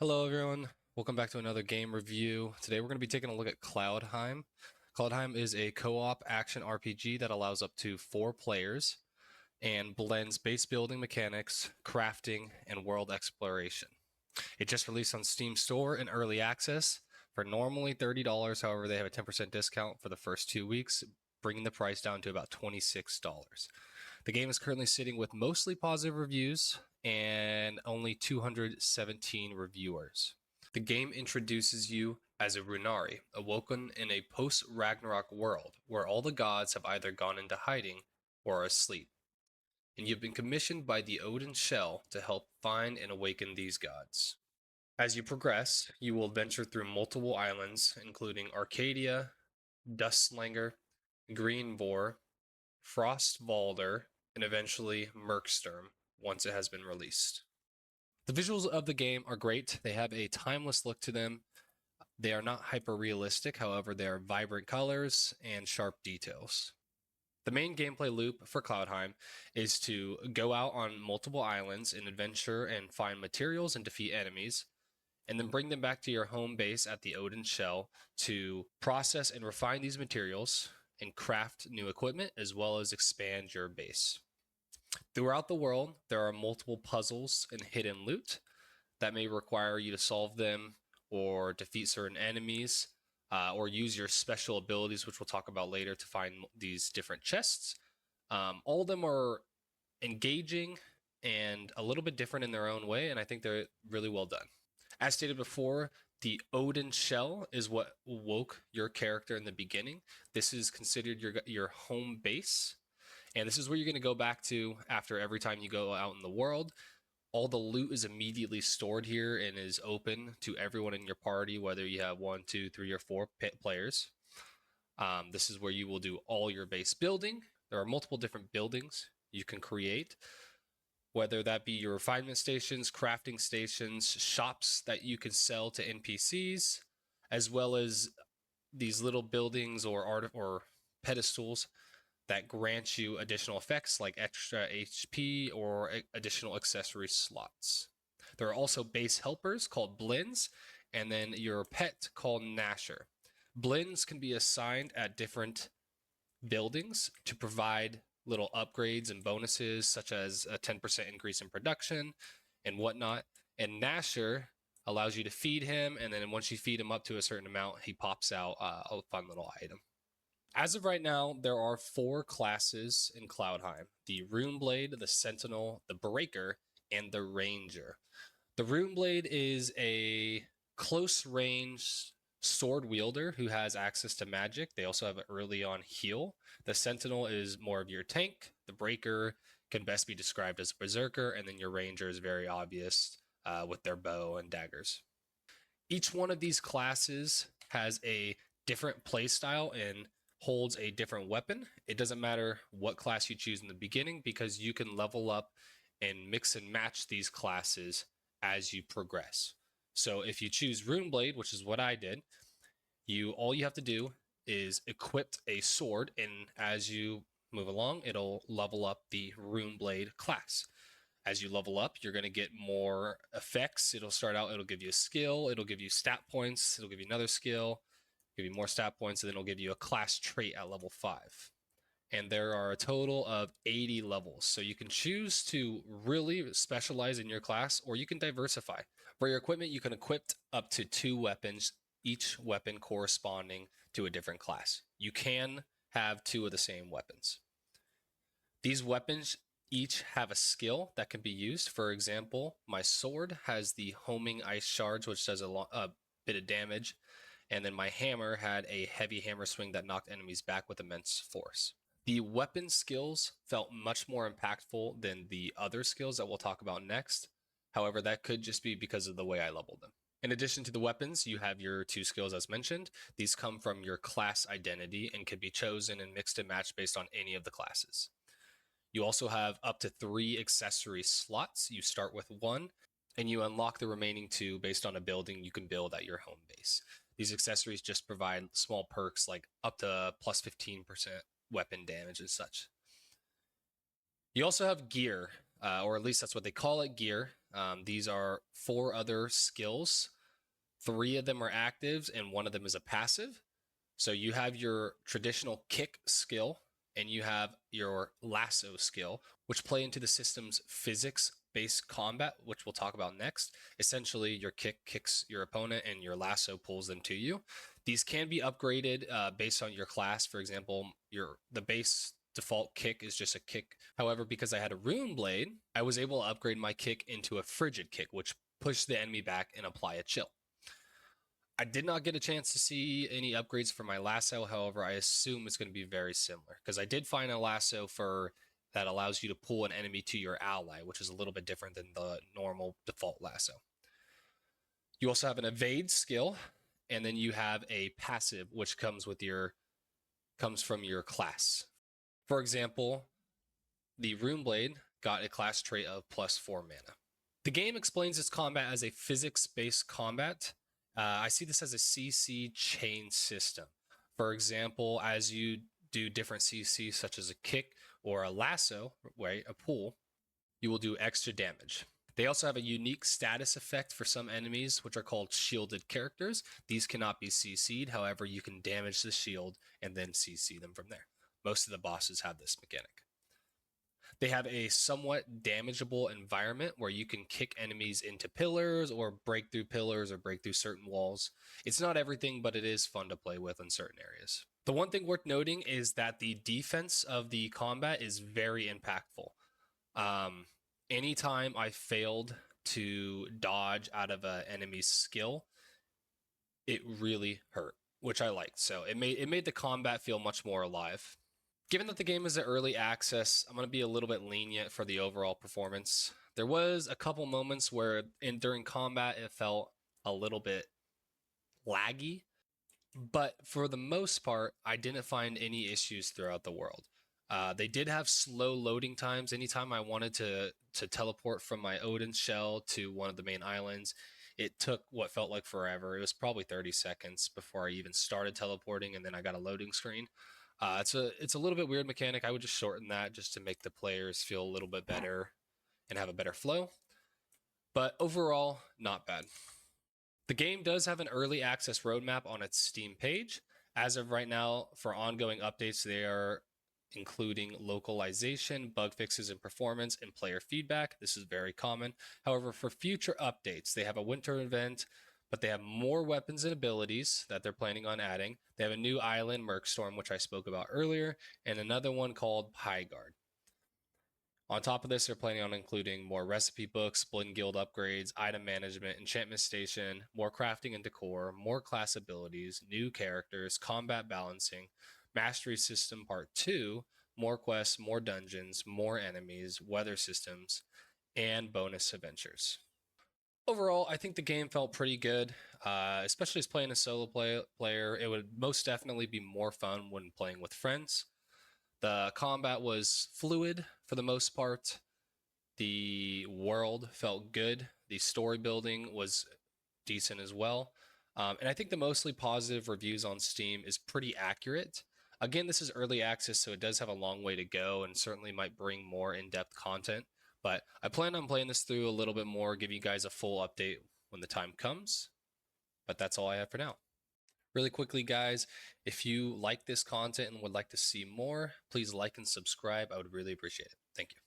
Hello, everyone. Welcome back to another game review. Today we're going to be taking a look at Cloudheim. Cloudheim is a co-op action RPG that allows up to 4 players and blends base building mechanics, crafting, and world exploration. It just released on Steam Store in early access for normally $30. However, they have a 10% discount for the first 2 weeks, bringing the price down to about $26. The game is currently sitting with mostly positive reviews and only 217 reviewers. The game introduces you as a Runari, awoken in a post-Ragnarok world where all the gods have either gone into hiding or are asleep. And you've been commissioned by the Odin Shell to help find and awaken these gods. As you progress, you will venture through multiple islands, including Arcadia, Dustslanger, Greenvor, Frostvalder, and eventually Merksturm once it has been released. The visuals of the game are great. They have a timeless look to them. They are not hyper realistic, however, they are vibrant colors and sharp details. The main gameplay loop for Cloudheim is to go out on multiple islands and adventure and find materials and defeat enemies, and then bring them back to your home base at the Odin Shell to process and refine these materials and craft new equipment as well as expand your base. Throughout the world, there are multiple puzzles and hidden loot that may require you to solve them or defeat certain enemies, or use your special abilities, which we'll talk about later, to find these different chests. All of them are engaging and a little bit different in their own way, and I think they're really well done. As stated before, the Odin Shell is what woke your character in the beginning. This is considered your home base, and this is where you're going to go back to after every time you go out in the world. All the loot is immediately stored here and is open to everyone in your party, whether you have 1, 2, 3, or 4 players. This is where you will do all your base building. There are multiple different buildings you can create, whether that be your refinement stations, crafting stations, shops that you can sell to NPCs, as well as these little buildings or pedestals that grant you additional effects like extra HP or additional accessory slots. There are also base helpers called blends, and then your pet called Nasher. Blends can be assigned at different buildings to provide little upgrades and bonuses, such as a 10% increase in production and whatnot. And Nasher allows you to feed him, and then once you feed him up to a certain amount, he pops out a fun little item. As of right now, there are 4 classes in Cloudheim: the Runeblade, the Sentinel, the Breaker, and the Ranger. The Runeblade is a close range sword wielder who has access to magic. They also have an early on heal. The Sentinel is more of your tank. The Breaker can best be described as a berserker, and then your Ranger is very obvious with their bow and daggers. Each one of these classes has a different playstyle and holds a different weapon. It doesn't matter what class you choose in the beginning because you can level up and mix and match these classes as you progress. So if you choose Runeblade, which is what I did, all you have to do is equip a sword, and as you move along, it'll level up the Runeblade class. As you level up, you're going to get more effects. It'll give you a skill, it'll give you stat points, it'll give you another skill, give you more stat points, and then it'll give you a class trait at level 5. And there are a total of 80 levels. So you can choose to really specialize in your class, or you can diversify. For your equipment, you can equip up to 2 weapons, each weapon corresponding to a different class. You can have 2 of the same weapons. These weapons each have a skill that can be used. For example, my sword has the homing ice shards, which does a bit of damage. And then my hammer had a heavy hammer swing that knocked enemies back with immense force. The weapon skills felt much more impactful than the other skills that we'll talk about next. However, that could just be because of the way I leveled them. In addition to the weapons, you have your 2 skills as mentioned. These come from your class identity and can be chosen and mixed and matched based on any of the classes. You also have up to 3 accessory slots. You start with 1, and you unlock the remaining 2 based on a building you can build at your home base. These accessories just provide small perks like up to plus 15% weapon damage and such. You also have gear. or at least that's what they call it, gear. These are 4 other skills. 3 of them are actives and 1 of them is a passive. So you have your traditional kick skill and you have your lasso skill, which play into the system's physics-based combat, which we'll talk about next. Essentially, your kick kicks your opponent and your lasso pulls them to you. These can be upgraded based on your class. For example, the base default kick is just a kick. However, because I had a rune blade, I was able to upgrade my kick into a frigid kick, which pushed the enemy back and apply a chill. I did not get a chance to see any upgrades for my lasso. However, I assume it's going to be very similar because I did find a lasso that allows you to pull an enemy to your ally, which is a little bit different than the normal default lasso. You also have an evade skill, and then you have a passive, which comes from your class. For example, the Rune Blade got a class trait of +4 mana. The game explains its combat as a physics-based combat. I see this as a CC chain system. For example, as you do different CC, such as a kick or a lasso, right, a pull, you will do extra damage. They also have a unique status effect for some enemies, which are called shielded characters. These cannot be CC'd. However, you can damage the shield and then CC them from there. Most of the bosses have this mechanic. They have a somewhat damageable environment where you can kick enemies into pillars or break through pillars or break through certain walls. It's not everything, but it is fun to play with in certain areas. The one thing worth noting is that the defense of the combat is very impactful. Anytime I failed to dodge out of an enemy's skill, it really hurt, which I liked. So it made the combat feel much more alive. Given that the game is an early access, I'm going to be a little bit lenient for the overall performance. There was a couple moments where during combat it felt a little bit laggy, but for the most part, I didn't find any issues throughout the world. They did have slow loading times. Anytime I wanted to teleport from my Odin shell to one of the main islands, it took what felt like forever. It was probably 30 seconds before I even started teleporting, and then I got a loading screen. It's a little bit weird mechanic. I would just shorten that just to make the players feel a little bit better and have a better flow. But overall, not bad. The game does have an early access roadmap on its Steam page. As of right now, for ongoing updates, they are including localization, bug fixes and performance, and player feedback. This is very common. However, for future updates, they have a winter event, but they have more weapons and abilities that they're planning on adding. They have a new island, Merkstorm, which I spoke about earlier, and another one called Pyguard. On top of this, they're planning on including more recipe books, Blend Guild upgrades, item management, enchantment station, more crafting and decor, more class abilities, new characters, combat balancing, mastery system part 2, more quests, more dungeons, more enemies, weather systems, and bonus adventures. Overall, I think the game felt pretty good, especially as playing a solo player. It would most definitely be more fun when playing with friends. The combat was fluid for the most part. The world felt good. The story building was decent as well. And I think the mostly positive reviews on Steam is pretty accurate. Again, this is early access, so it does have a long way to go and certainly might bring more in-depth content. But I plan on playing this through a little bit more, give you guys a full update when the time comes. But that's all I have for now. Really quickly, guys, if you like this content and would like to see more, please like and subscribe. I would really appreciate it. Thank you.